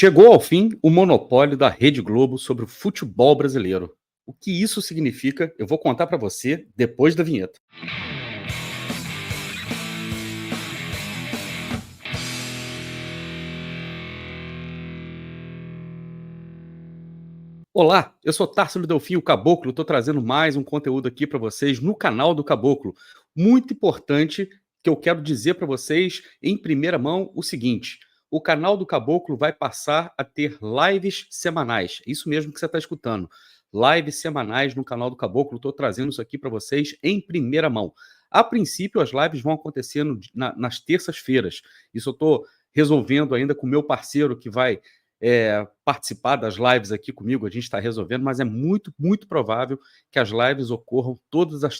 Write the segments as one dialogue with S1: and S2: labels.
S1: Chegou ao fim o monopólio da Rede Globo sobre o futebol brasileiro. O que isso significa, eu vou contar para você depois da vinheta. Olá, eu sou Tarsilo Delfim, o Caboclo, estou trazendo mais um conteúdo aqui para vocês no canal do Caboclo. Muito importante que eu quero dizer para vocês em primeira mão o seguinte: o canal do Caboclo vai passar a ter lives semanais. Isso mesmo que você está escutando. Lives semanais no canal do Caboclo. Estou trazendo isso aqui para vocês em primeira mão. A princípio, as lives vão acontecer nas terças-feiras. Isso eu estou resolvendo ainda com o meu parceiro que vai participar das lives aqui comigo, a gente está resolvendo, mas é muito, muito provável que as lives ocorram todas as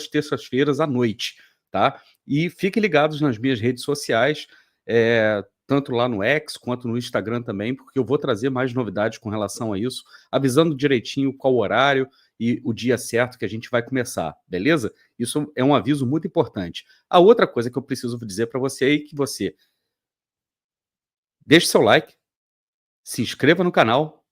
S1: terças-feiras à noite, tá? E fiquem ligados nas minhas redes sociais, tanto lá no X quanto no Instagram também, porque eu vou trazer mais novidades com relação a isso, avisando direitinho qual o horário e o dia certo que a gente vai começar, beleza? Isso é um aviso muito importante. A outra coisa que eu preciso dizer para você é que você deixe seu like, se inscreva no canal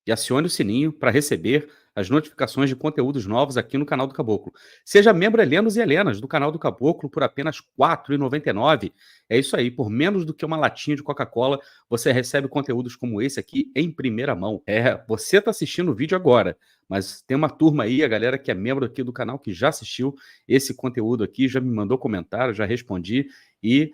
S1: e acione o sininho para receber as notificações de conteúdos novos aqui no canal do Caboclo. Seja membro Helenos e Helenas do canal do Caboclo por apenas R$ 4,99. É isso aí, por menos do que uma latinha de Coca-Cola, você recebe conteúdos como esse aqui em primeira mão. Você está assistindo o vídeo agora, mas tem uma turma aí, a galera que é membro aqui do canal, que já assistiu esse conteúdo aqui, já me mandou comentário, já respondi e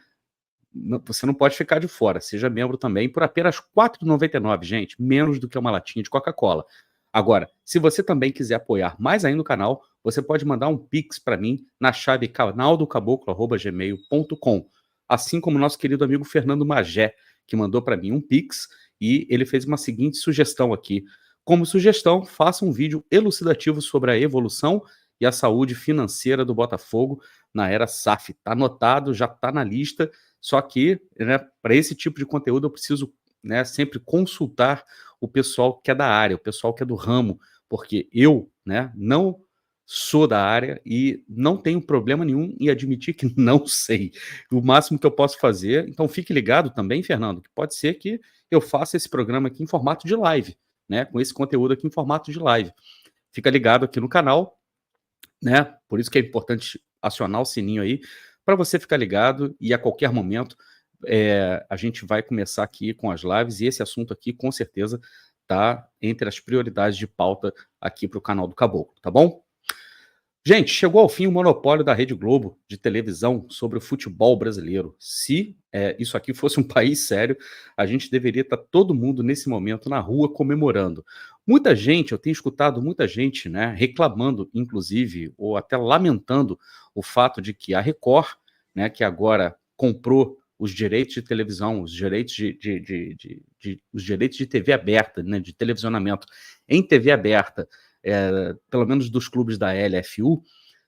S1: você não pode ficar de fora. Seja membro também por apenas R$ 4,99, gente. Menos do que uma latinha de Coca-Cola. Agora, se você também quiser apoiar mais ainda o canal, você pode mandar um Pix para mim na chave canaldocaboclo@gmail.com. Assim como o nosso querido amigo Fernando Magé, que mandou para mim um Pix e ele fez uma seguinte sugestão aqui. Como sugestão, faça um vídeo elucidativo sobre a evolução e a saúde financeira do Botafogo na era SAF. Está anotado, já está na lista. Só que, né, para esse tipo de conteúdo, eu preciso, né, sempre consultar o pessoal que é da área, o pessoal que é do ramo, porque eu, né, não sou da área e não tenho problema nenhum em admitir que não sei. O máximo que eu posso fazer, então fique ligado também, Fernando, que pode ser que eu faça esse programa aqui em formato de live, né, com esse conteúdo aqui em formato de live. Fica ligado aqui no canal, né? Por isso que é importante acionar o sininho aí, para você ficar ligado e a qualquer momento a gente vai começar aqui com as lives e esse assunto aqui, com certeza, tá entre as prioridades de pauta aqui para o canal do Caboclo, tá bom? Gente, chegou ao fim o monopólio da Rede Globo de televisão sobre o futebol brasileiro. Se isso aqui fosse um país sério, a gente deveria estar todo mundo nesse momento na rua comemorando. Muita gente, eu tenho escutado muita gente, né, reclamando, inclusive, ou até lamentando o fato de que a Record, né, que agora comprou os direitos de televisão, os direitos os direitos de TV aberta, né, de televisionamento em TV aberta, pelo menos dos clubes da LFU,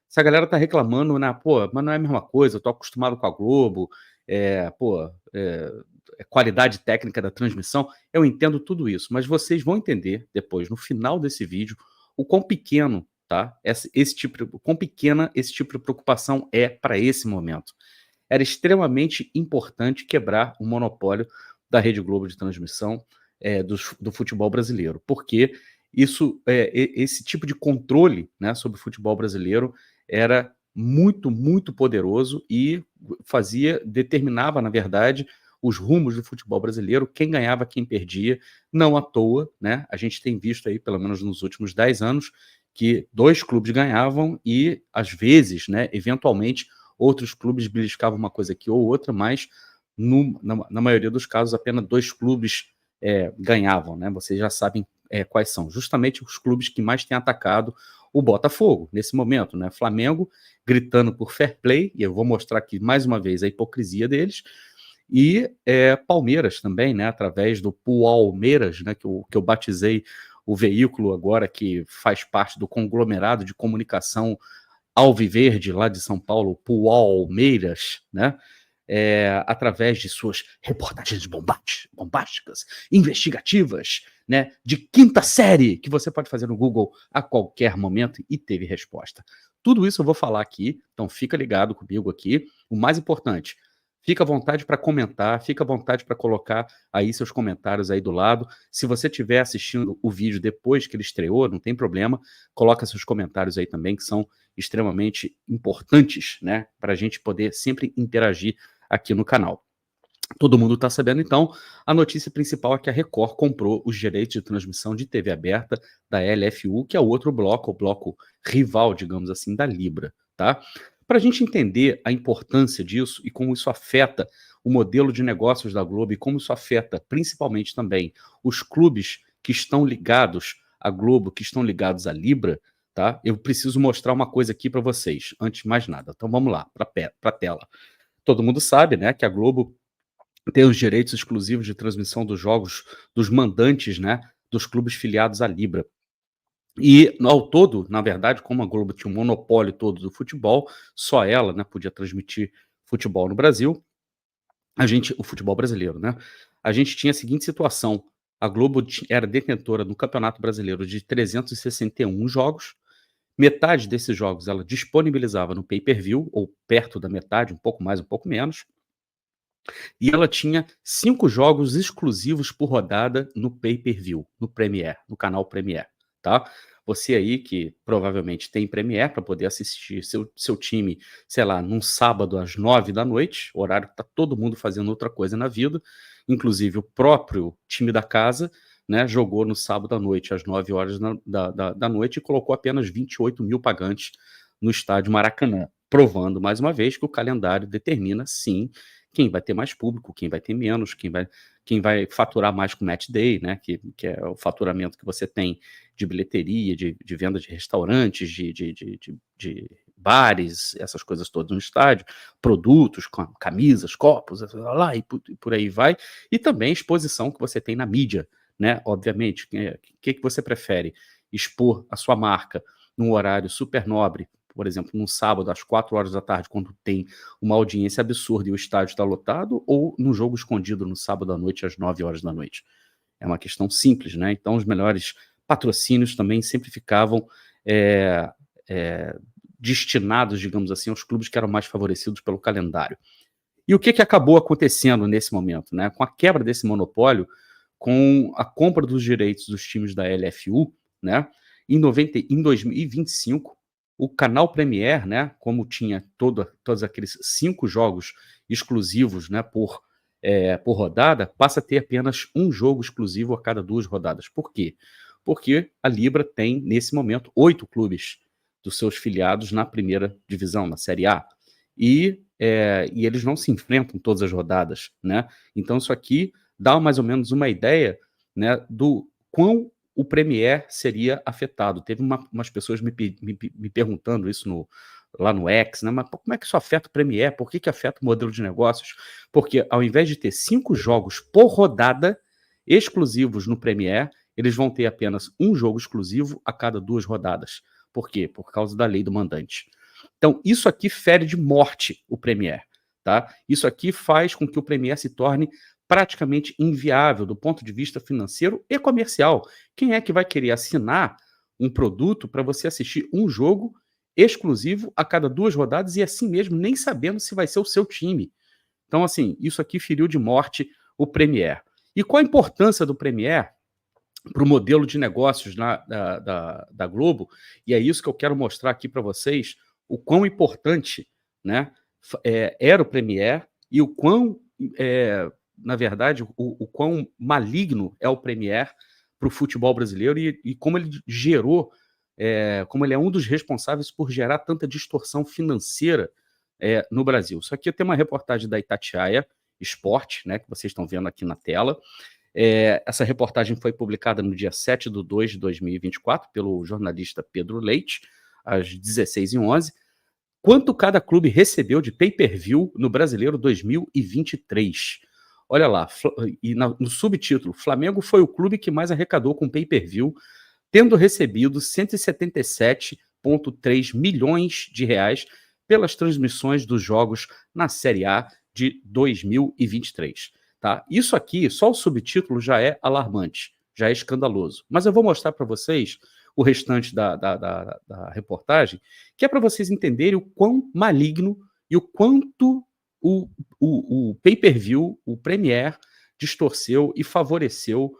S1: essa galera tá reclamando, né? Pô, mas não é a mesma coisa, eu tô acostumado com a Globo, qualidade técnica da transmissão, eu entendo tudo isso, mas vocês vão entender depois, no final desse vídeo, o quão pequeno, tá? O quão pequena esse tipo de preocupação é para esse momento. Era extremamente importante quebrar o monopólio da Rede Globo de transmissão do futebol brasileiro, porque esse tipo de controle, né, sobre o futebol brasileiro era muito, muito poderoso e determinava, na verdade, os rumos do futebol brasileiro, quem ganhava, quem perdia, não à toa, né? A gente tem visto aí, pelo menos nos últimos 10 anos, que 2 clubes ganhavam e, às vezes, né, eventualmente, outros clubes beliscavam uma coisa aqui ou outra, mas na maioria dos casos apenas 2 clubes ganhavam, né? Vocês já sabem quais são. Justamente os clubes que mais têm atacado o Botafogo nesse momento, né? Flamengo gritando por fair play, e eu vou mostrar aqui mais uma vez a hipocrisia deles, e Palmeiras também, né? Através do Palmeiras, né? Que eu batizei o veículo agora que faz parte do conglomerado de comunicação Alviverde, lá de São Paulo, Palmeiras, né? Através de suas reportagens bombásticas, investigativas, né? De quinta série, que você pode fazer no Google a qualquer momento e teve resposta. Tudo isso eu vou falar aqui, então fica ligado comigo aqui. O mais importante, Fica à vontade para comentar, fica à vontade para colocar aí seus comentários aí do lado. Se você estiver assistindo o vídeo depois que ele estreou, não tem problema, coloca seus comentários aí também, que são extremamente importantes, né, para a gente poder sempre interagir aqui no canal. Todo mundo está sabendo, então, a notícia principal é que a Record comprou os direitos de transmissão de TV aberta da LFU, que é o outro bloco, o bloco rival, digamos assim, da Libra, tá? Para a gente entender a importância disso e como isso afeta o modelo de negócios da Globo e como isso afeta principalmente também os clubes que estão ligados à Globo, que estão ligados à Libra, tá? Eu preciso mostrar uma coisa aqui para vocês, antes de mais nada. Então vamos lá, para a tela. Todo mundo sabe, né, que a Globo tem os direitos exclusivos de transmissão dos jogos dos mandantes, né, dos clubes filiados à Libra. E, ao todo, na verdade, como a Globo tinha um monopólio todo do futebol, só ela, né, podia transmitir futebol no Brasil, o futebol brasileiro, né? A gente tinha a seguinte situação: a Globo era detentora no Campeonato Brasileiro de 361 jogos, metade desses jogos ela disponibilizava no pay-per-view, ou perto da metade, um pouco mais, um pouco menos, e ela tinha 5 jogos exclusivos por rodada no pay-per-view, no Premiere, no canal Premiere, tá? Você aí que provavelmente tem Premiere para poder assistir seu time, sei lá, num sábado às 9 da noite, horário que tá todo mundo fazendo outra coisa na vida, inclusive o próprio time da casa, né, jogou no sábado à noite, às 9 horas da noite, e colocou apenas 28 mil pagantes no estádio Maracanã, provando mais uma vez que o calendário determina, sim, quem vai ter mais público, quem vai ter menos, quem vai faturar mais com match day, né, que é o faturamento que você tem de bilheteria, de venda de restaurantes, de bares, essas coisas todas no estádio, produtos, camisas, copos, lá, e por aí vai, e também exposição que você tem na mídia, né, obviamente. O que você prefere? Expor a sua marca num horário super nobre, por exemplo, num sábado às 4 horas da tarde, quando tem uma audiência absurda e o estádio está lotado, ou num jogo escondido no sábado à noite às 9 horas da noite? É uma questão simples, né? Então os melhores patrocínios também sempre ficavam destinados, digamos assim, aos clubes que eram mais favorecidos pelo calendário. E o que acabou acontecendo nesse momento, né? Com a quebra desse monopólio, com a compra dos direitos dos times da LFU, né? Em 2025, o canal Premiere, né, como tinha todos aqueles 5 jogos exclusivos, né, por rodada, passa a ter apenas um jogo exclusivo a cada 2 rodadas. Por quê? Porque a Libra tem, nesse momento, 8 clubes dos seus filiados na primeira divisão, na Série A. E eles não se enfrentam todas as rodadas, né? Então isso aqui dá mais ou menos uma ideia, né, do quão o Premiere seria afetado. Teve umas pessoas me perguntando isso lá no X, né? Mas como é que isso afeta o Premiere? Por que afeta o modelo de negócios? Porque ao invés de ter 5 jogos por rodada exclusivos no Premiere, eles vão ter apenas um jogo exclusivo a cada 2 rodadas. Por quê? Por causa da lei do mandante. Então, isso aqui fere de morte o Premiere, tá? Isso aqui faz com que o Premiere se torne praticamente inviável do ponto de vista financeiro e comercial. Quem é que vai querer assinar um produto para você assistir um jogo exclusivo a cada 2 rodadas e assim mesmo nem sabendo se vai ser o seu time? Então, assim, isso aqui feriu de morte o Premiere. E qual a importância do Premiere para o modelo de negócios da Globo? E é isso que eu quero mostrar aqui para vocês, o quão importante, né, era o Premiere e o quão, na verdade, o quão maligno é o Premiere para o futebol brasileiro e como ele gerou, como ele é um dos responsáveis por gerar tanta distorção financeira no Brasil. Isso aqui tem uma reportagem da Itatiaia Esporte, né, que vocês estão vendo aqui na tela. Essa reportagem foi publicada no dia 7/2/2024 pelo jornalista Pedro Leite, às 16h11. Quanto cada clube recebeu de pay-per-view no Brasileiro 2023? Olha lá, e no subtítulo, Flamengo foi o clube que mais arrecadou com pay-per-view, tendo recebido 177,3 milhões de reais pelas transmissões dos jogos na Série A de 2023. Tá? Isso aqui, só o subtítulo já é alarmante, já é escandaloso. Mas eu vou mostrar para vocês o restante da reportagem, que é para vocês entenderem o quão maligno e o o pay-per-view, o Premier, distorceu e favoreceu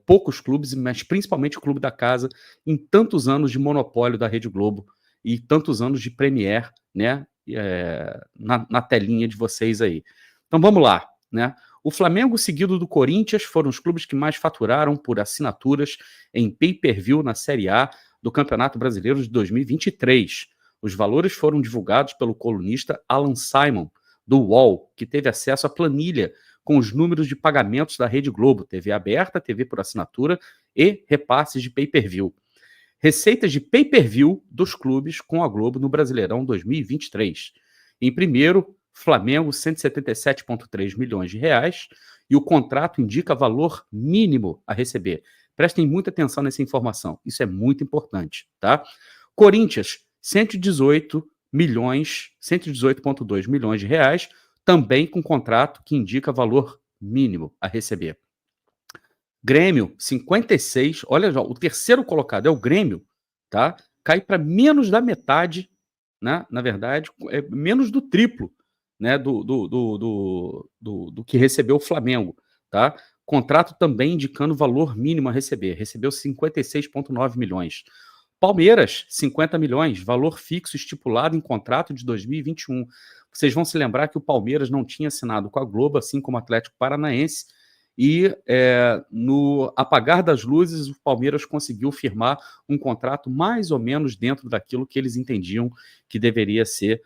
S1: poucos clubes, mas principalmente o clube da casa, em tantos anos de monopólio da Rede Globo e tantos anos de Premier, né, na telinha de vocês aí. Então vamos lá, né? O Flamengo, seguido do Corinthians, foram os clubes que mais faturaram por assinaturas em pay-per-view na Série A do Campeonato Brasileiro de 2023. Os valores foram divulgados pelo colunista Alan Simon, do UOL, que teve acesso à planilha com os números de pagamentos da Rede Globo, TV aberta, TV por assinatura e repasses de pay-per-view. Receitas de pay-per-view dos clubes com a Globo no Brasileirão 2023. Em primeiro, Flamengo, 177,3 milhões de reais, e o contrato indica valor mínimo a receber. Prestem muita atenção nessa informação, isso é muito importante, tá? Corinthians, 118,2 milhões de reais, também com contrato que indica valor mínimo a receber. Grêmio, 56, olha já, o terceiro colocado é o Grêmio, tá? Cai para menos da metade, né? Na verdade, menos do triplo, né? Do que recebeu o Flamengo, tá? Contrato também indicando valor mínimo a receber, recebeu 56,9 milhões. Palmeiras, 50 milhões, valor fixo estipulado em contrato de 2021. Vocês vão se lembrar que o Palmeiras não tinha assinado com a Globo, assim como o Atlético Paranaense, e no apagar das luzes, o Palmeiras conseguiu firmar um contrato mais ou menos dentro daquilo que eles entendiam que deveria ser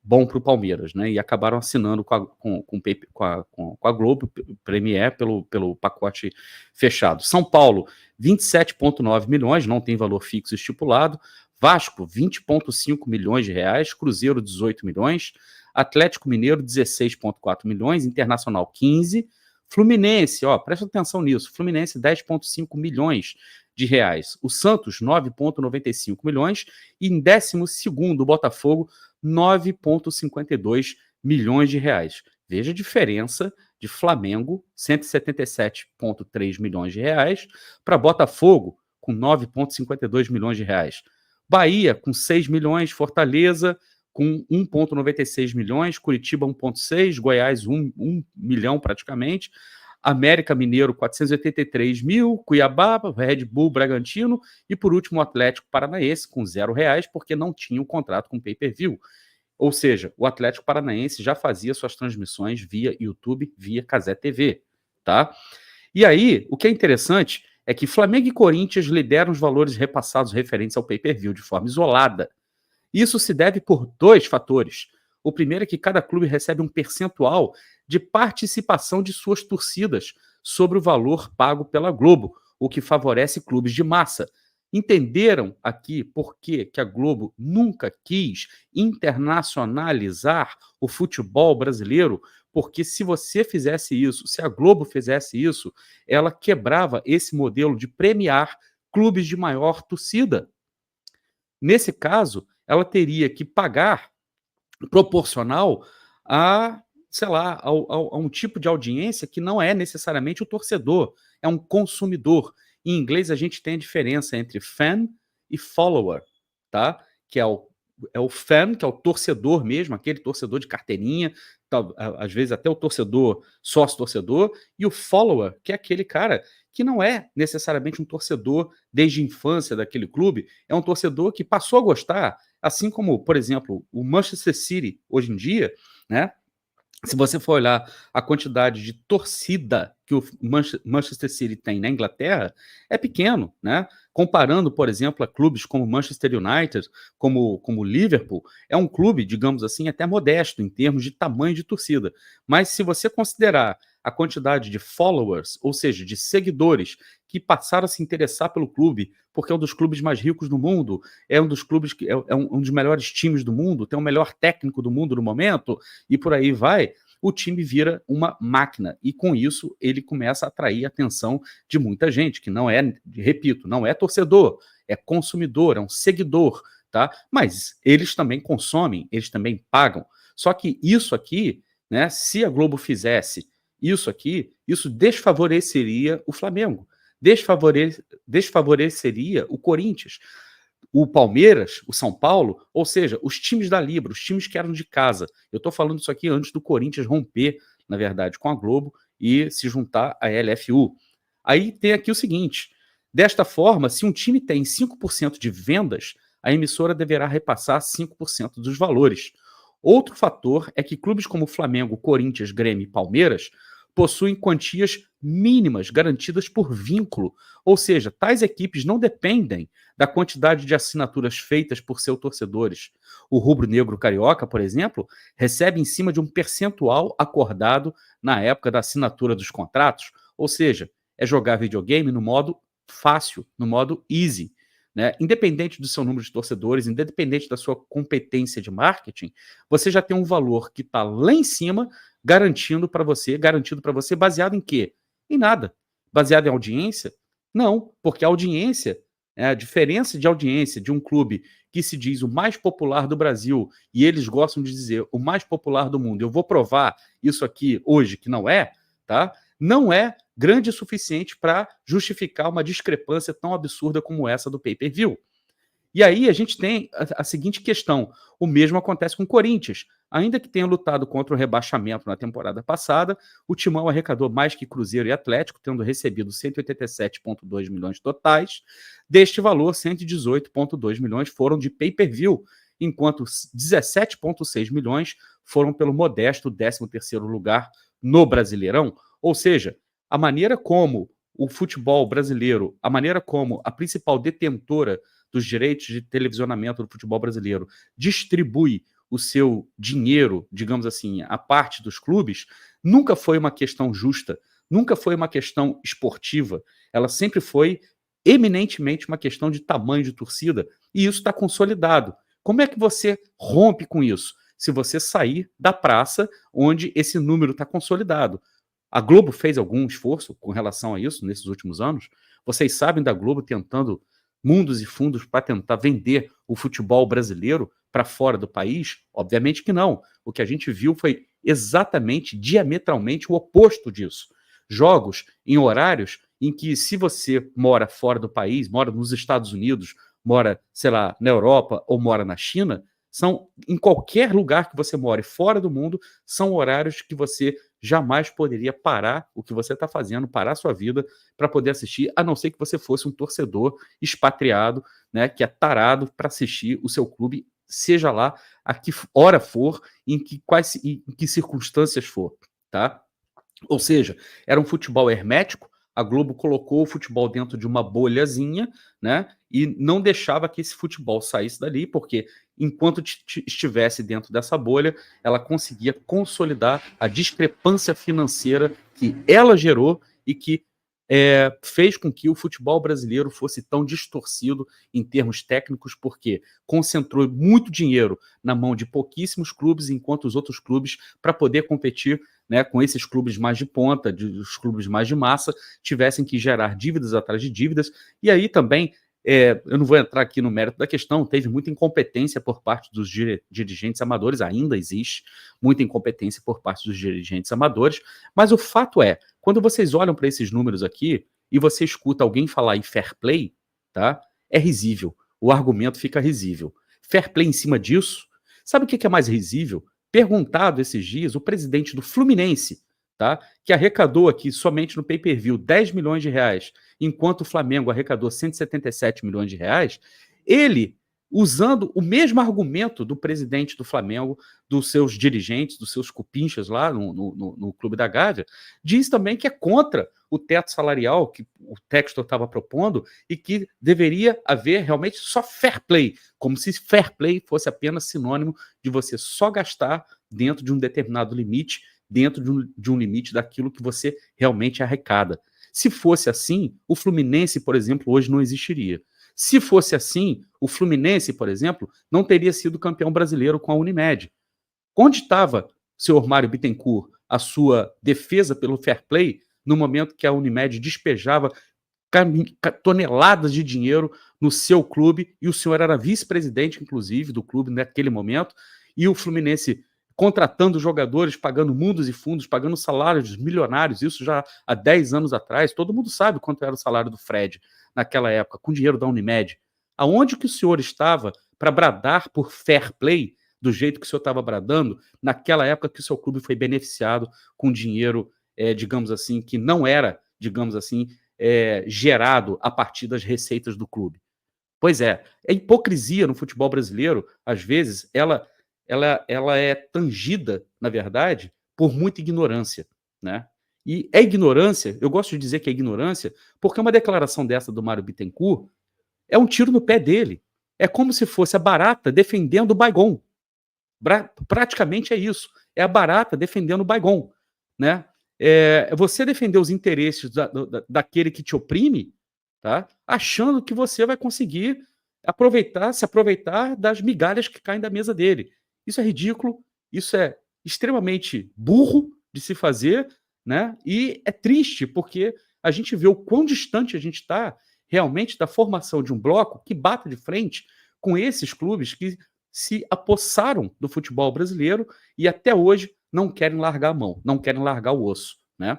S1: bom para o Palmeiras, né? E acabaram assinando com a Globo Premier pelo pacote fechado. São Paulo, 27,9 milhões, não tem valor fixo estipulado. Vasco, 20,5 milhões de reais. Cruzeiro, 18 milhões. Atlético Mineiro, 16,4 milhões. Internacional, 15. Fluminense, presta atenção nisso. Fluminense, 10,5 milhões de reais. O Santos, 9,95 milhões. E em 12º, o Botafogo, 9,52 milhões de reais. Veja a diferença de Flamengo, 177,3 milhões de reais, para Botafogo, com 9,52 milhões de reais. Bahia, com 6 milhões, Fortaleza, com 1,96 milhões, Curitiba, 1,6, Goiás, 1 milhão praticamente, América Mineiro, 483 mil, Cuiabá, Red Bull, Bragantino, e por último o Atlético Paranaense, com R$0, porque não tinha um contrato com pay-per-view. Ou seja, o Atlético Paranaense já fazia suas transmissões via YouTube, via Cazé TV, tá? E aí, o que é interessante é que Flamengo e Corinthians lideram os valores repassados referentes ao pay-per-view de forma isolada. Isso se deve por 2 fatores. O primeiro é que cada clube recebe um percentual de participação de suas torcidas sobre o valor pago pela Globo, o que favorece clubes de massa. Entenderam aqui por que a Globo nunca quis internacionalizar o futebol brasileiro? Porque se você fizesse isso, se a Globo fizesse isso, ela quebrava esse modelo de premiar clubes de maior torcida. Nesse caso, ela teria que pagar proporcional a, sei lá, a um tipo de audiência que não é necessariamente o torcedor, é um consumidor. Em inglês, a gente tem a diferença entre fan e follower, tá? Que é o fan, que é o torcedor mesmo, aquele torcedor de carteirinha, às vezes até o torcedor, sócio-torcedor, e o follower, que é aquele cara que não é necessariamente um torcedor desde a infância daquele clube, é um torcedor que passou a gostar, assim como, por exemplo, o Manchester City, hoje em dia, né? Se você for olhar a quantidade de torcida que o Manchester City tem na Inglaterra, é pequeno, né? Comparando, por exemplo, a clubes como Manchester United, como Liverpool, é um clube, digamos assim, até modesto em termos de tamanho de torcida. Mas se você considerar a quantidade de followers, ou seja, de seguidores que passaram a se interessar pelo clube, porque é um dos clubes mais ricos do mundo, é um dos clubes que é um dos melhores times do mundo, tem o melhor técnico do mundo no momento, e por aí vai, o time vira uma máquina. E com isso, ele começa a atrair a atenção de muita gente, que não é, repito, não é torcedor, é consumidor, é um seguidor, tá? Mas eles também consomem, eles também pagam. Só que isso aqui, né, se a Globo fizesse isso aqui, isso desfavoreceria o Flamengo, desfavoreceria o Corinthians. o Palmeiras, o São Paulo, ou seja, os times da Libra, os times que eram de casa. Eu estou falando isso aqui antes do Corinthians romper, na verdade, com a Globo e se juntar à LFU. Aí tem aqui o seguinte: desta forma, se um time tem 5% de vendas, a emissora deverá repassar 5% dos valores. Outro fator é que clubes como Flamengo, Corinthians, Grêmio e Palmeiras possuem quantias mínimas garantidas por vínculo, ou seja, tais equipes não dependem da quantidade de assinaturas feitas por seus torcedores. O rubro-negro carioca, por exemplo, recebe em cima de um percentual acordado na época da assinatura dos contratos, ou seja, é jogar videogame no modo fácil, no modo easy. Né? Independente do seu número de torcedores, independente da sua competência de marketing, você já tem um valor que está lá em cima, garantido para você, baseado em quê? Em nada. Baseado em audiência? Não, porque a audiência, a diferença de audiência de um clube que se diz o mais popular do Brasil, e eles gostam de dizer o mais popular do mundo, eu vou provar isso aqui hoje que não é, tá? Não é grande o suficiente para justificar uma discrepância tão absurda como essa do pay-per-view. E aí a gente tem a seguinte questão: o mesmo acontece com o Corinthians. Ainda que tenha lutado contra o rebaixamento na temporada passada, o Timão arrecadou mais que Cruzeiro e Atlético, tendo recebido 187,2 milhões totais. Deste valor, 118,2 milhões foram de pay-per-view, enquanto 17,6 milhões foram pelo modesto 13º lugar no Brasileirão. Ou seja, a maneira como o futebol brasileiro, a maneira como a principal detentora dos direitos de televisionamento do futebol brasileiro distribui o seu dinheiro, digamos assim, a parte dos clubes, nunca foi uma questão justa, nunca foi uma questão esportiva, ela sempre foi eminentemente uma questão de tamanho de torcida, e isso está consolidado. Como é que você rompe com isso? Se você sair da praça onde esse número está consolidado. A Globo fez algum esforço com relação a isso nesses últimos anos? Vocês sabem da Globo tentando mundos e fundos para tentar vender o futebol brasileiro para fora do país? Obviamente que não. O que a gente viu foi exatamente, diametralmente o oposto disso. Jogos em horários em que, se você mora fora do país, mora nos Estados Unidos, mora, sei lá, na Europa ou mora na China, são, em qualquer lugar que você more fora do mundo, são horários que você jamais poderia parar o que você está fazendo, parar a sua vida para poder assistir, a não ser que você fosse um torcedor expatriado, né, que é tarado para assistir o seu clube, seja lá a que hora for, em que circunstâncias for, tá? Ou seja, era um futebol hermético, a Globo colocou o futebol dentro de uma bolhazinha, né? E não deixava que esse futebol saísse dali, porque enquanto estivesse dentro dessa bolha, ela conseguia consolidar a discrepância financeira que ela gerou e que fez com que o futebol brasileiro fosse tão distorcido em termos técnicos, porque concentrou muito dinheiro na mão de pouquíssimos clubes, enquanto os outros clubes, para poder competir, né, com esses clubes mais de ponta, os clubes mais de massa, tivessem que gerar dívidas atrás de dívidas. E aí também, eu não vou entrar aqui no mérito da questão, teve muita incompetência por parte dos dirigentes amadores, ainda existe muita incompetência por parte dos dirigentes amadores, mas o fato é, quando vocês olham para esses números aqui e você escuta alguém falar em fair play, tá? É risível, o argumento fica risível. Fair play em cima disso, sabe o que é mais risível? Perguntado esses dias, o presidente do Fluminense, tá? Que arrecadou aqui somente no pay-per-view 10 milhões de reais, enquanto o Flamengo arrecadou 177 milhões de reais, ele, usando o mesmo argumento do presidente do Flamengo, dos seus dirigentes, dos seus cupinchas lá no Clube da Gávea, diz também que é contra o teto salarial que o Textor estava propondo e que deveria haver realmente só fair play, como se fair play fosse apenas sinônimo de você só gastar dentro de um determinado limite, dentro de um limite daquilo que você realmente arrecada. Se fosse assim, o Fluminense, por exemplo, hoje não existiria. Se fosse assim, o Fluminense, por exemplo, não teria sido campeão brasileiro com a Unimed. Onde estava, senhor Mário Bittencourt, a sua defesa pelo fair play, no momento que a Unimed despejava toneladas de dinheiro no seu clube, e o senhor era vice-presidente, inclusive, do clube naquele momento, e o Fluminense contratando jogadores, pagando mundos e fundos, pagando salários milionários, isso já há 10 anos atrás, todo mundo sabe quanto era o salário do Fred naquela época, com dinheiro da Unimed. Aonde que o senhor estava para bradar por fair play, do jeito que o senhor estava bradando, naquela época que o seu clube foi beneficiado com dinheiro, digamos assim, que não era, digamos assim, gerado a partir das receitas do clube? Pois é, a hipocrisia no futebol brasileiro, às vezes, ela é tangida, na verdade, por muita ignorância, né. E é ignorância, eu gosto de dizer que é ignorância, porque uma declaração dessa do Mário Bittencourt é um tiro no pé dele. É como se fosse a barata defendendo o Baygon. Praticamente é isso, é a barata defendendo o Baygon, né. Você defender os interesses daquele que te oprime, tá, achando que você vai conseguir se aproveitar das migalhas que caem da mesa dele. Isso é ridículo, isso é extremamente burro de se fazer, né, e é triste, porque a gente vê o quão distante a gente está realmente da formação de um bloco que bata de frente com esses clubes que se apossaram do futebol brasileiro e até hoje não querem largar a mão, não querem largar o osso, né.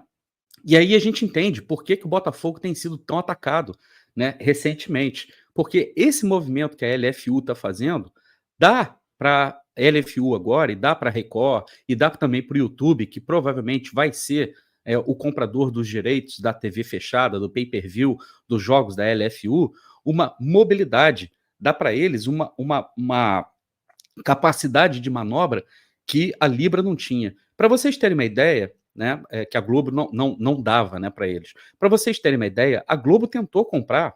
S1: E aí a gente entende por que que o Botafogo tem sido tão atacado, né, recentemente. Porque esse movimento que a LFU está fazendo, dá para a LFU agora, e dá para a Record, e dá também para o YouTube, que provavelmente vai ser o comprador dos direitos da TV fechada, do pay-per-view, dos jogos da LFU, uma mobilidade, dá para eles uma capacidade de manobra que a Libra não tinha. Para vocês terem uma ideia, né, que a Globo não dava, né, para eles. Para vocês terem uma ideia, a Globo tentou comprar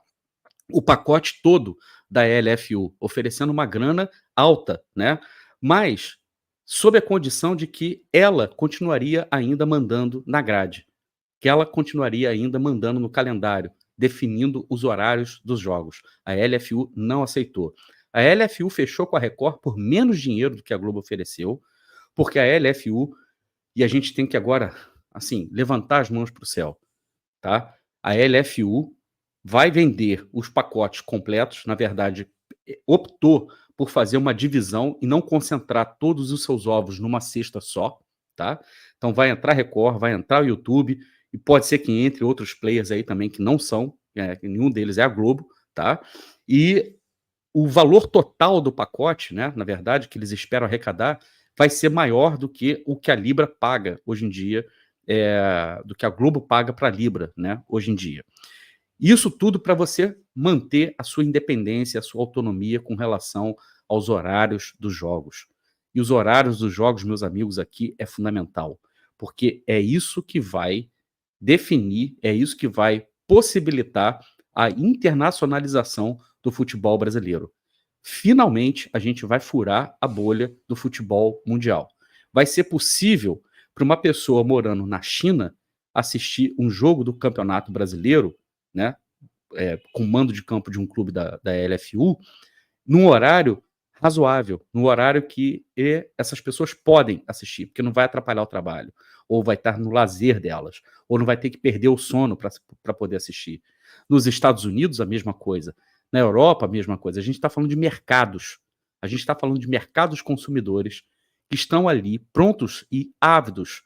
S1: o pacote todo da LFU, oferecendo uma grana alta, né, mas sob a condição de que ela continuaria ainda mandando na grade, que ela continuaria ainda mandando no calendário, definindo os horários dos jogos. A LFU não aceitou. A LFU fechou com a Record por menos dinheiro do que a Globo ofereceu, porque a LFU, e a gente tem que agora, assim, levantar as mãos para o céu, tá? A LFU vai vender os pacotes completos, na verdade, optou por fazer uma divisão e não concentrar todos os seus ovos numa cesta só, tá? Então vai entrar Record, vai entrar o YouTube, e pode ser que entre outros players aí também que não são, que nenhum deles é a Globo, tá? E o valor total do pacote, né, na verdade, que eles esperam arrecadar, vai ser maior do que o que a Libra paga hoje em dia, do que a Globo paga para a Libra, né, hoje em dia. Isso tudo para você manter a sua independência, a sua autonomia com relação aos horários dos jogos. E os horários dos jogos, meus amigos, aqui é fundamental, porque é isso que vai definir, é isso que vai possibilitar a internacionalização do futebol brasileiro. Finalmente, a gente vai furar a bolha do futebol mundial. Vai ser possível para uma pessoa morando na China assistir um jogo do Campeonato Brasileiro, né, com mando de campo de um clube da LFU, num horário razoável, num horário que essas pessoas podem assistir, porque não vai atrapalhar o trabalho, ou vai estar no lazer delas, ou não vai ter que perder o sono para poder assistir. Nos Estados Unidos, a mesma coisa. Na Europa, a mesma coisa. A gente está falando de mercados. A gente está falando de mercados consumidores que estão ali prontos e ávidos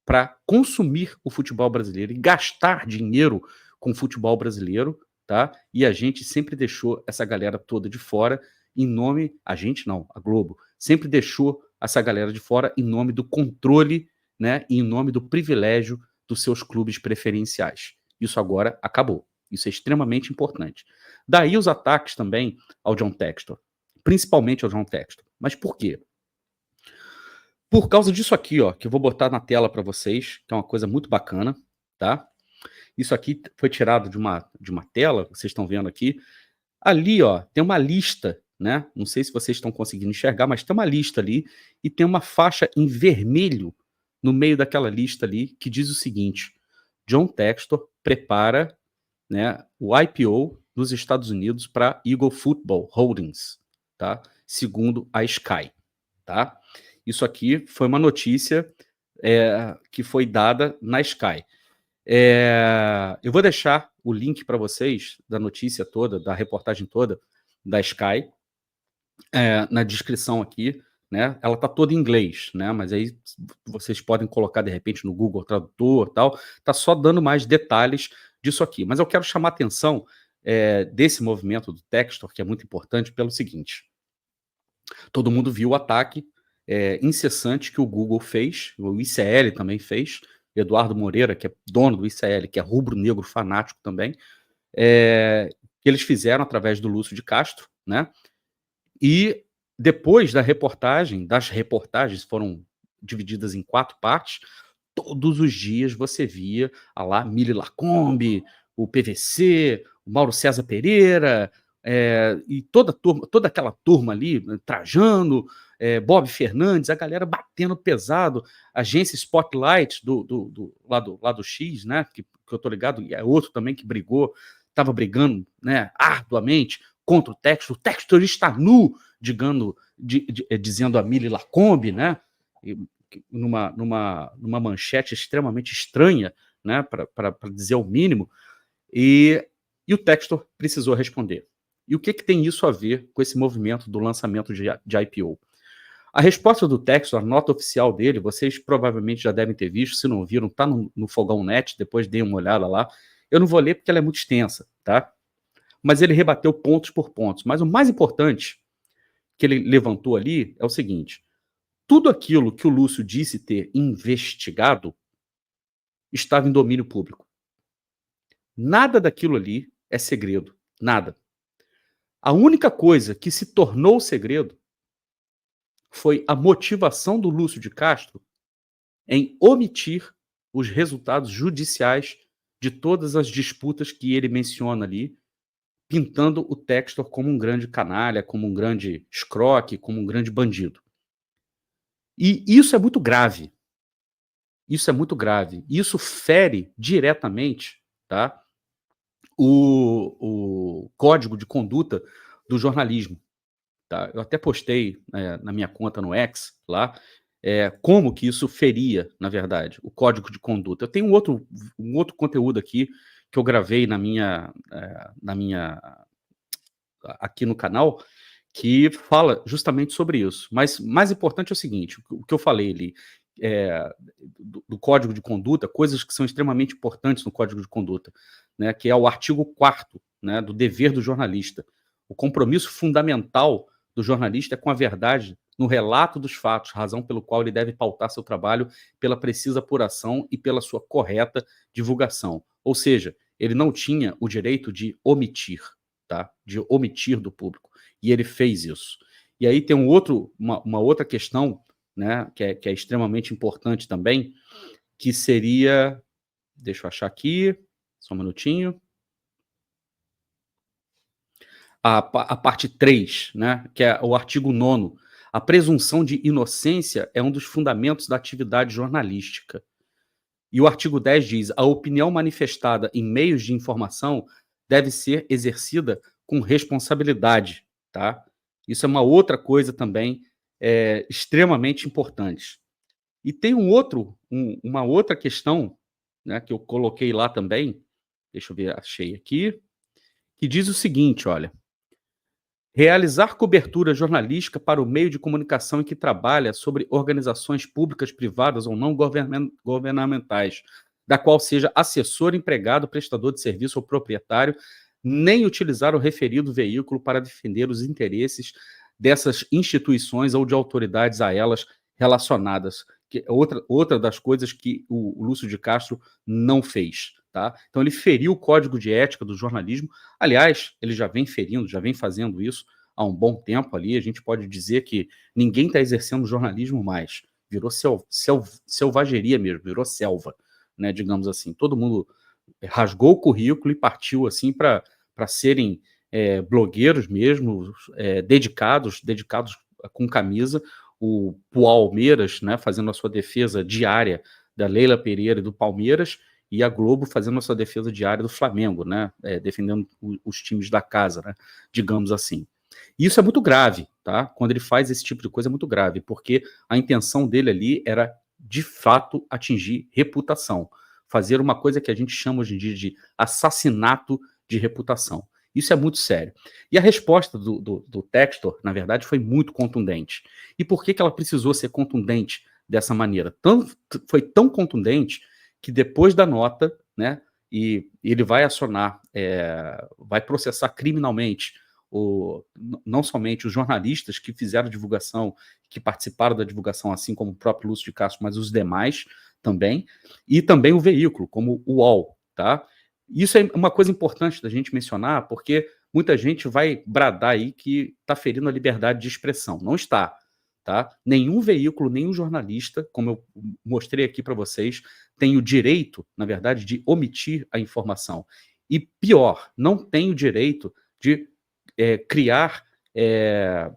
S1: para consumir o futebol brasileiro e gastar dinheiro com o futebol brasileiro, tá? E a gente sempre deixou essa galera toda de fora em nome, a gente não, a Globo, sempre deixou essa galera de fora em nome do controle, né, e em nome do privilégio dos seus clubes preferenciais. Isso agora acabou. Isso é extremamente importante. Daí os ataques também ao John Textor, principalmente ao John Textor. Mas por quê? Por causa disso aqui, ó, que eu vou botar na tela para vocês, que é uma coisa muito bacana, tá? Isso aqui foi tirado de uma tela, vocês estão vendo aqui. Ali, ó, tem uma lista, né? Não sei se vocês estão conseguindo enxergar, mas tem uma lista ali e tem uma faixa em vermelho no meio daquela lista ali que diz o seguinte: John Textor prepara, né, o IPO dos Estados Unidos para Eagle Football Holdings, tá? Segundo a Sky, tá? Isso aqui foi uma notícia que foi dada na Sky. Eu vou deixar o link para vocês da notícia toda, da reportagem toda da Sky, na descrição aqui, né? Ela tá toda em inglês, né? Mas aí vocês podem colocar de repente no Google Tradutor, tal. Tá só dando mais detalhes disso aqui. Mas eu quero chamar a atenção desse movimento do Textor, que é muito importante, pelo seguinte: todo mundo viu o ataque incessante que o Google fez, o ICL também fez, Eduardo Moreira, que é dono do ICL, que é rubro-negro fanático também, que eles fizeram através do Lúcio de Castro, né? E depois das reportagens foram divididas em 4 partes, todos os dias você via lá Mili Lacombe, o PVC, o Mauro César Pereira, e toda aquela turma ali, Trajano, Bob Fernandes, a galera batendo pesado, agência Spotlight lá do X, né, que eu tô ligado, e é outro também que estava brigando, né, arduamente contra o Textor está nu, dizendo a Mili Lacombe, né, numa manchete extremamente estranha, né, para dizer o mínimo, e o Textor precisou responder. E o que tem isso a ver com esse movimento do lançamento de IPO? A resposta do Textor, a nota oficial dele, vocês provavelmente já devem ter visto, se não viram, está no Fogão Net, depois deem uma olhada lá. Eu não vou ler porque ela é muito extensa, tá? Mas ele rebateu pontos por pontos. Mas o mais importante que ele levantou ali é o seguinte: tudo aquilo que o Lúcio disse ter investigado estava em domínio público. Nada daquilo ali é segredo, nada. A única coisa que se tornou segredo foi a motivação do Lúcio de Castro em omitir os resultados judiciais de todas as disputas que ele menciona ali, pintando o Textor como um grande canalha, como um grande escroque, como um grande bandido. E isso é muito grave. Isso é muito grave. Isso fere diretamente, tá, o código de conduta do jornalismo. Tá? Eu até postei na minha conta no X lá, como que isso feria, na verdade, o código de conduta. Eu tenho um outro conteúdo aqui que eu gravei aqui no canal, que fala justamente sobre isso. Mas mais importante é o seguinte: o que eu falei ali, do código de conduta, coisas que são extremamente importantes no código de conduta, né, que é o artigo 4º, né, do dever do jornalista. O compromisso fundamental do jornalista é com a verdade no relato dos fatos, razão pelo qual ele deve pautar seu trabalho pela precisa apuração e pela sua correta divulgação. Ou seja, ele não tinha o direito de omitir, tá? De omitir do público. E ele fez isso. E aí tem uma outra questão, né, que é extremamente importante também, que seria, deixa eu achar aqui, só um minutinho, a parte 3, né, que é o artigo 9º. A presunção de inocência é um dos fundamentos da atividade jornalística. E o artigo 10 diz: a opinião manifestada em meios de informação deve ser exercida com responsabilidade, tá? Isso é uma outra coisa também extremamente importante. E tem uma outra questão, né, que eu coloquei lá também, deixa eu ver, achei aqui, que diz o seguinte, olha: realizar cobertura jornalística para o meio de comunicação em que trabalha sobre organizações públicas, privadas ou não governamentais, da qual seja assessor, empregado, prestador de serviço ou proprietário, nem utilizar o referido veículo para defender os interesses dessas instituições ou de autoridades a elas relacionadas. Que é outra das coisas que o Lúcio de Castro não fez. Tá? Então ele feriu o código de ética do jornalismo. Aliás, ele já vem ferindo, já vem fazendo isso há um bom tempo ali. A gente pode dizer que ninguém está exercendo jornalismo mais. Virou selvageria mesmo, virou selva, né, digamos assim. Todo mundo rasgou o currículo e partiu assim para serem blogueiros mesmo, dedicados com camisa. O Palmeiras, né, fazendo a sua defesa diária da Leila Pereira e do Palmeiras, e a Globo fazendo a sua defesa diária do Flamengo, né, defendendo os times da casa, né, digamos assim. E isso é muito grave, tá? Quando ele faz esse tipo de coisa é muito grave, porque a intenção dele ali era, de fato, atingir reputação. Fazer uma coisa que a gente chama hoje em dia de assassinato de reputação. Isso é muito sério. E a resposta do Textor, na verdade, foi muito contundente. E por que ela precisou ser contundente dessa maneira? Foi tão contundente que depois da nota, né, e ele vai acionar, vai processar criminalmente não somente os jornalistas que fizeram divulgação, que participaram da divulgação, assim como o próprio Lúcio de Castro, mas os demais também, e também o veículo, como o UOL, tá? Isso é uma coisa importante da gente mencionar, porque muita gente vai bradar aí que está ferindo a liberdade de expressão. Não está, tá? Nenhum veículo, nenhum jornalista, como eu mostrei aqui para vocês, tem o direito, na verdade, de omitir a informação. E pior, não tem o direito de criar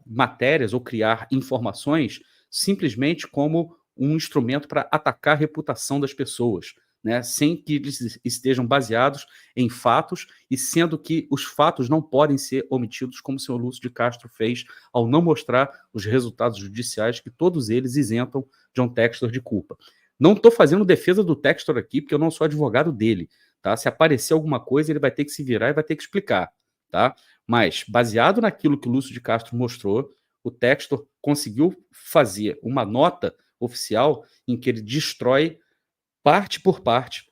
S1: matérias ou criar informações simplesmente como um instrumento para atacar a reputação das pessoas, né, sem que eles estejam baseados em fatos e sendo que os fatos não podem ser omitidos, como o senhor Lúcio de Castro fez ao não mostrar os resultados judiciais, que todos eles isentam John Textor de culpa. Não estou fazendo defesa do Textor aqui, porque eu não sou advogado dele, tá? Se aparecer alguma coisa, ele vai ter que se virar e vai ter que explicar, tá? Mas, baseado naquilo que o Lúcio de Castro mostrou, o Textor conseguiu fazer uma nota oficial em que ele destrói, parte por parte,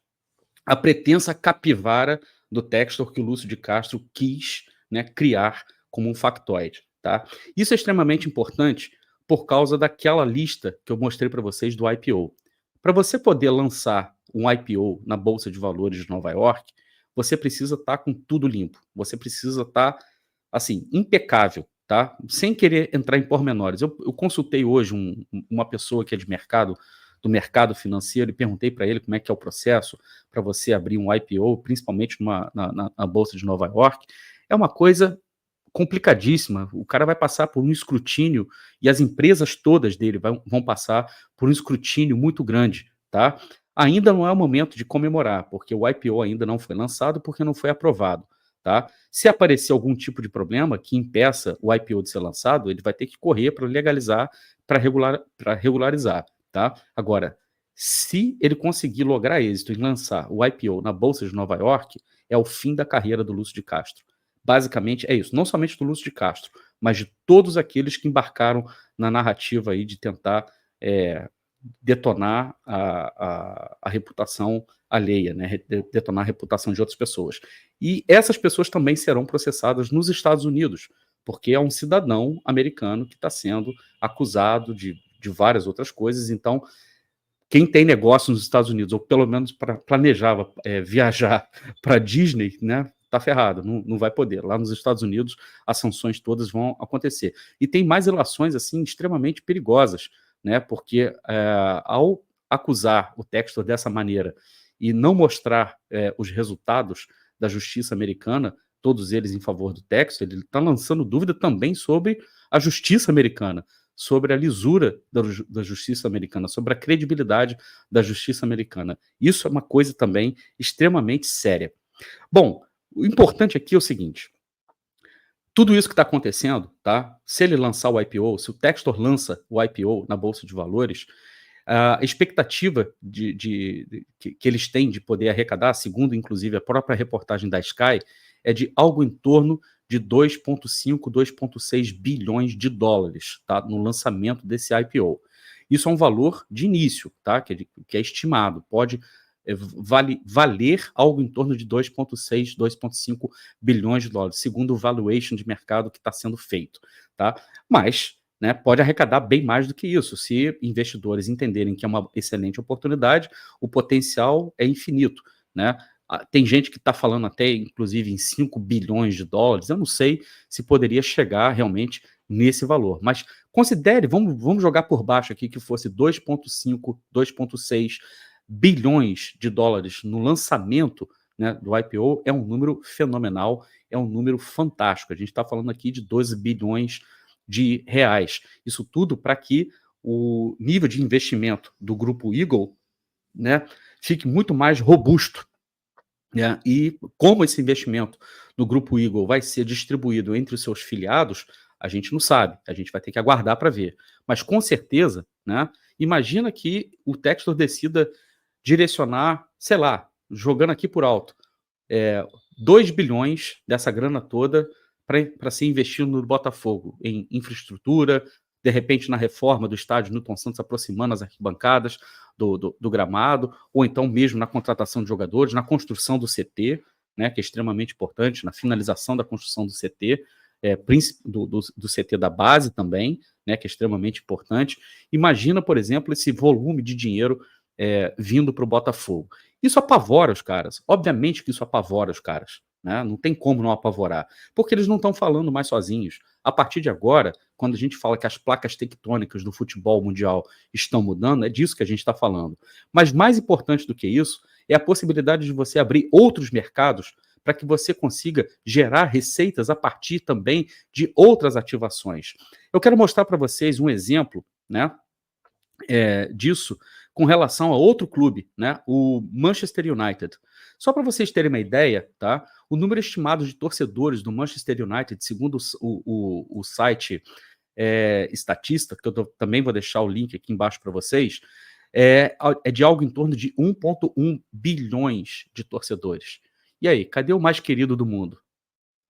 S1: a pretensa capivara do Textor que o Lúcio de Castro quis, né, criar como um factoide. Tá? Isso é extremamente importante por causa daquela lista que eu mostrei para vocês do IPO. Para você poder lançar um IPO na Bolsa de Valores de Nova York, você precisa estar com tudo limpo. Você precisa estar, assim, impecável, tá? Sem querer entrar em pormenores. Eu consultei hoje uma pessoa que é de mercado, do mercado financeiro, e perguntei para ele como é que é o processo para você abrir um IPO, principalmente na Bolsa de Nova York. É uma coisa complicadíssima. O cara vai passar por um escrutínio e as empresas todas dele vão passar por um escrutínio muito grande, tá? Ainda não é o momento de comemorar, porque o IPO ainda não foi lançado, porque não foi aprovado, tá? Se aparecer algum tipo de problema que impeça o IPO de ser lançado, ele vai ter que correr para legalizar, para regularizar, tá? Agora, se ele conseguir lograr êxito em lançar o IPO na Bolsa de Nova York, é o fim da carreira do Lúcio de Castro. Basicamente é isso, não somente do Lúcio de Castro, mas de todos aqueles que embarcaram na narrativa aí de tentar detonar a reputação alheia, né? Detonar a reputação de outras pessoas. E essas pessoas também serão processadas nos Estados Unidos, porque é um cidadão americano que está sendo acusado de várias outras coisas. Então, quem tem negócio nos Estados Unidos, ou pelo menos planejava viajar para Disney, né, tá ferrado, não vai poder. Lá nos Estados Unidos, as sanções todas vão acontecer. E tem mais relações, assim, extremamente perigosas, né, porque ao acusar o Textor dessa maneira e não mostrar os resultados da justiça americana, todos eles em favor do Textor, ele está lançando dúvida também sobre a justiça americana, sobre a lisura da justiça americana, sobre a credibilidade da justiça americana. Isso é uma coisa também extremamente séria. Bom, o importante aqui é o seguinte: tudo isso que está acontecendo, tá? Se ele lançar o IPO, se o Textor lança o IPO na Bolsa de Valores, a expectativa que eles têm de poder arrecadar, segundo inclusive a própria reportagem da Sky, é de algo em torno de 2,5, 2,6 bilhões de dólares, tá? No lançamento desse IPO. Isso é um valor de início, tá? Que é estimado, pode valer algo em torno de 2,6, 2,5 bilhões de dólares, segundo o valuation de mercado que está sendo feito, tá? Mas, né, pode arrecadar bem mais do que isso. Se investidores entenderem que é uma excelente oportunidade, o potencial é infinito, né? Tem gente que está falando até, inclusive, em 5 bilhões de dólares. Eu não sei se poderia chegar realmente nesse valor. Mas considere, vamos jogar por baixo aqui, que fosse 2,5, 2,6 bilhões de dólares no lançamento, né, do IPO. É um número fenomenal, é um número fantástico. A gente está falando aqui de 12 bilhões de reais. Isso tudo para que o nível de investimento do grupo Eagle, né, fique muito mais robusto. Né? E como esse investimento do grupo Eagle vai ser distribuído entre os seus filiados, a gente não sabe, a gente vai ter que aguardar para ver. Mas com certeza, né, imagina que o Textor decida direcionar, sei lá, jogando aqui por alto, 2 bilhões dessa grana toda para ser investido no Botafogo, em infraestrutura, de repente na reforma do estádio Newton Santos, aproximando as arquibancadas do gramado, ou então mesmo na contratação de jogadores, na construção do CT, né, que é extremamente importante, na finalização da construção do CT, do CT da base também, né, que é extremamente importante. Imagina, por exemplo, esse volume de dinheiro vindo para o Botafogo. Isso apavora os caras. Obviamente que isso apavora os caras. Né? Não tem como não apavorar. Porque eles não estão falando mais sozinhos. A partir de agora, quando a gente fala que as placas tectônicas do futebol mundial estão mudando, é disso que a gente está falando. Mas mais importante do que isso é a possibilidade de você abrir outros mercados para que você consiga gerar receitas a partir também de outras ativações. Eu quero mostrar para vocês um exemplo, né, disso com relação a outro clube, né, o Manchester United. Só para vocês terem uma ideia, tá, o número estimado de torcedores do Manchester United, segundo o site Statista, que eu também vou deixar o link aqui embaixo para vocês, é de algo em torno de 1,1 bilhões de torcedores. E aí, cadê o mais querido do mundo?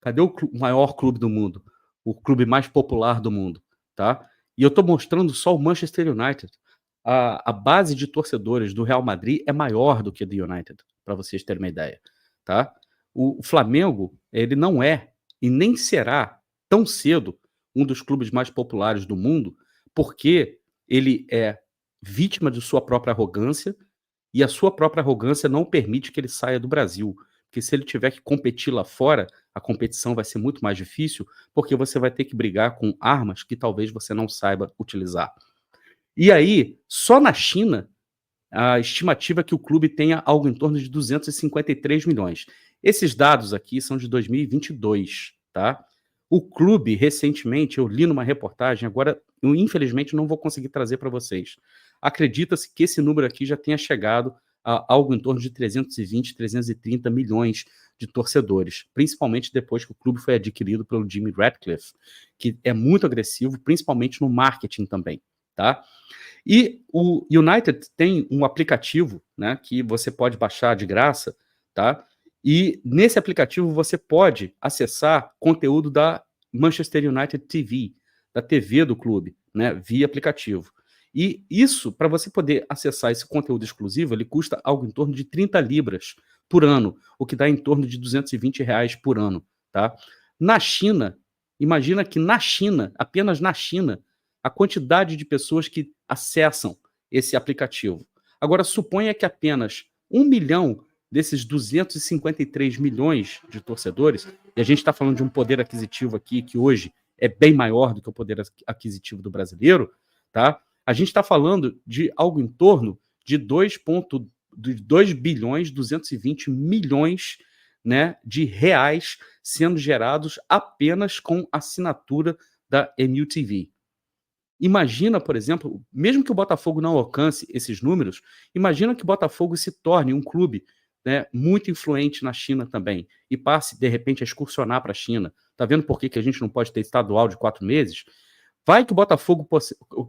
S1: Cadê o maior clube do mundo? O clube mais popular do mundo, tá? E eu estou mostrando só o Manchester United. A base de torcedores do Real Madrid é maior do que a do United, para vocês terem uma ideia, tá? O Flamengo, ele não é e nem será tão cedo um dos clubes mais populares do mundo, porque ele é vítima de sua própria arrogância e a sua própria arrogância não permite que ele saia do Brasil. Porque se ele tiver que competir lá fora, a competição vai ser muito mais difícil, porque você vai ter que brigar com armas que talvez você não saiba utilizar. E aí, só na China, a estimativa é que o clube tenha algo em torno de 253 milhões. Esses dados aqui são de 2022, tá? O clube, recentemente, eu li numa reportagem, agora eu infelizmente não vou conseguir trazer para vocês. Acredita-se que esse número aqui já tenha chegado a algo em torno de 320, 330 milhões de torcedores, principalmente depois que o clube foi adquirido pelo Jimmy Ratcliffe, que é muito agressivo, principalmente no marketing também, tá? E o United tem um aplicativo, né, que você pode baixar de graça, tá? E nesse aplicativo você pode acessar conteúdo da Manchester United TV, da TV do clube, né, via aplicativo. E isso, para você poder acessar esse conteúdo exclusivo, ele custa algo em torno de 30 libras por ano, o que dá em torno de R$ 220 por ano, tá? Na China, imagina que na China, apenas na China, a quantidade de pessoas que acessam esse aplicativo. Agora, suponha que apenas 1 milhão desses 253 milhões de torcedores, e a gente está falando de um poder aquisitivo aqui que hoje é bem maior do que o poder aquisitivo do brasileiro, tá? A gente está falando de algo em torno de 2 bilhões 220 milhões, né, de reais sendo gerados apenas com assinatura da MUTV. Imagina, por exemplo, mesmo que o Botafogo não alcance esses números, imagina que o Botafogo se torne um clube, né, muito influente na China também e passe, de repente, a excursionar para a China. Tá vendo por que a gente não pode ter estadual de 4 meses? Vai que o Botafogo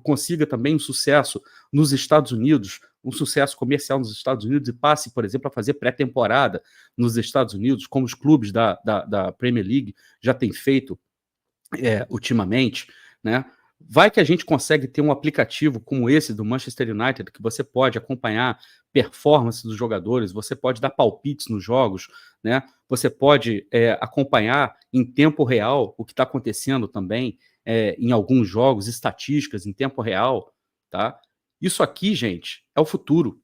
S1: consiga também um sucesso nos Estados Unidos, um sucesso comercial nos Estados Unidos e passe, por exemplo, a fazer pré-temporada nos Estados Unidos, como os clubes da Premier League já têm feito ultimamente, né? Vai que a gente consegue ter um aplicativo como esse do Manchester United, que você pode acompanhar performance dos jogadores, você pode dar palpites nos jogos, né? Você pode acompanhar em tempo real o que está acontecendo também em alguns jogos, estatísticas em tempo real, tá? Isso aqui, gente, é o futuro.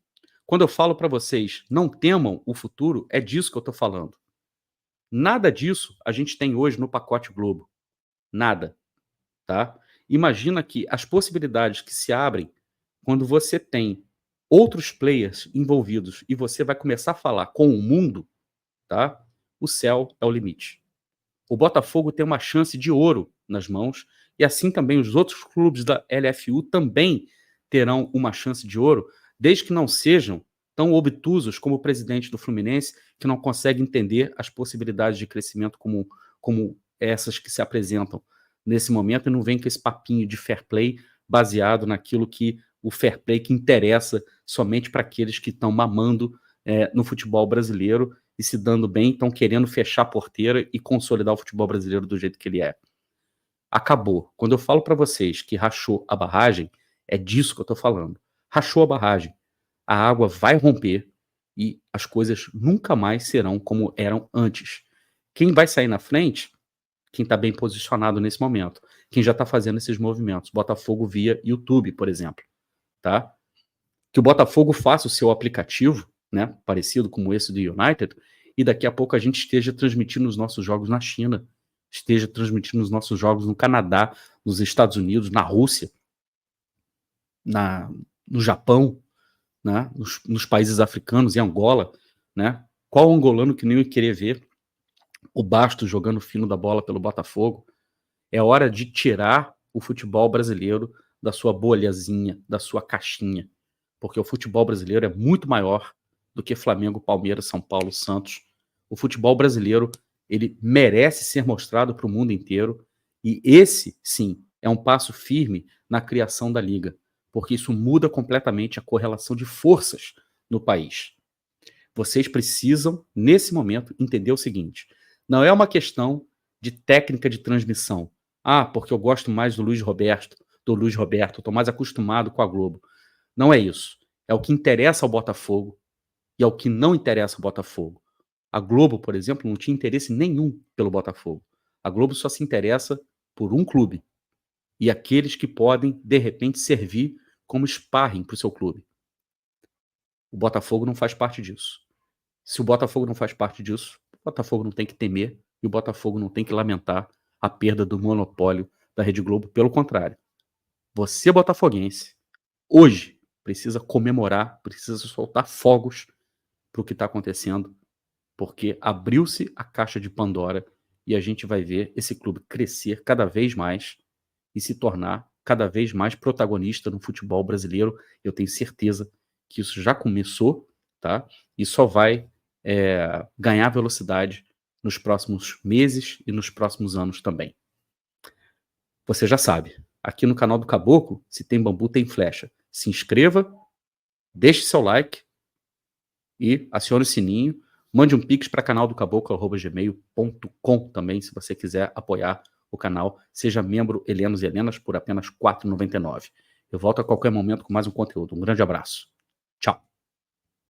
S1: Quando eu falo para vocês, não temam o futuro, é disso que eu estou falando. Nada disso a gente tem hoje no pacote Globo. Nada, tá? Imagina que as possibilidades que se abrem quando você tem outros players envolvidos e você vai começar a falar com o mundo, tá? O céu é o limite. O Botafogo tem uma chance de ouro nas mãos e assim também os outros clubes da LFU também terão uma chance de ouro, desde que não sejam tão obtusos como o presidente do Fluminense, que não consegue entender as possibilidades de crescimento como essas que se apresentam nesse momento e não vem com esse papinho de fair play baseado naquilo que o fair play que interessa somente para aqueles que estão mamando no futebol brasileiro e se dando bem, estão querendo fechar a porteira e consolidar o futebol brasileiro do jeito que ele é. Acabou. Quando eu falo para vocês que rachou a barragem, é disso que eu tô falando. Rachou a barragem. A água vai romper e as coisas nunca mais serão como eram antes. Quem vai sair na frente? Quem está bem posicionado nesse momento. Quem já está fazendo esses movimentos. Botafogo via YouTube, por exemplo. Tá? Que o Botafogo faça o seu aplicativo, né, parecido como esse do United, e daqui a pouco a gente esteja transmitindo os nossos jogos na China, esteja transmitindo os nossos jogos no Canadá, nos Estados Unidos, na Rússia, no Japão, né, nos países africanos, em Angola, né? Qual angolano que nem ia querer ver o Bastos jogando fino da bola pelo Botafogo? É hora de tirar o futebol brasileiro da sua bolhazinha, da sua caixinha, porque o futebol brasileiro é muito maior do que Flamengo, Palmeiras, São Paulo, Santos. O futebol brasileiro, ele merece ser mostrado para o mundo inteiro, e esse, sim, é um passo firme na criação da liga, porque isso muda completamente a correlação de forças no país. Vocês precisam, nesse momento, entender o seguinte: não é uma questão de técnica de transmissão. Ah, porque eu gosto mais do Luiz Roberto, estou mais acostumado com a Globo. Não é isso. É o que interessa ao Botafogo e é o que não interessa ao Botafogo. A Globo, por exemplo, não tinha interesse nenhum pelo Botafogo. A Globo só se interessa por um clube e aqueles que podem, de repente, servir como sparring para o seu clube. O Botafogo não faz parte disso. Se o Botafogo não faz parte disso, o Botafogo não tem que temer e o Botafogo não tem que lamentar a perda do monopólio da Rede Globo. Pelo contrário, você, botafoguense, hoje precisa comemorar, precisa soltar fogos para o que está acontecendo, porque abriu-se a caixa de Pandora e a gente vai ver esse clube crescer cada vez mais e se tornar cada vez mais protagonista no futebol brasileiro. Eu tenho certeza que isso já começou, tá? E só vai ganhar velocidade nos próximos meses e nos próximos anos também. Você já sabe, aqui no canal do Caboclo, se tem bambu, tem flecha. Se inscreva, deixe seu like e acione o sininho. Mande um pix para canaldocaboclo@gmail.com também, se você quiser apoiar o canal. Seja membro Helenos e Helenas por apenas R$ 4,99. Eu volto a qualquer momento com mais um conteúdo. Um grande abraço.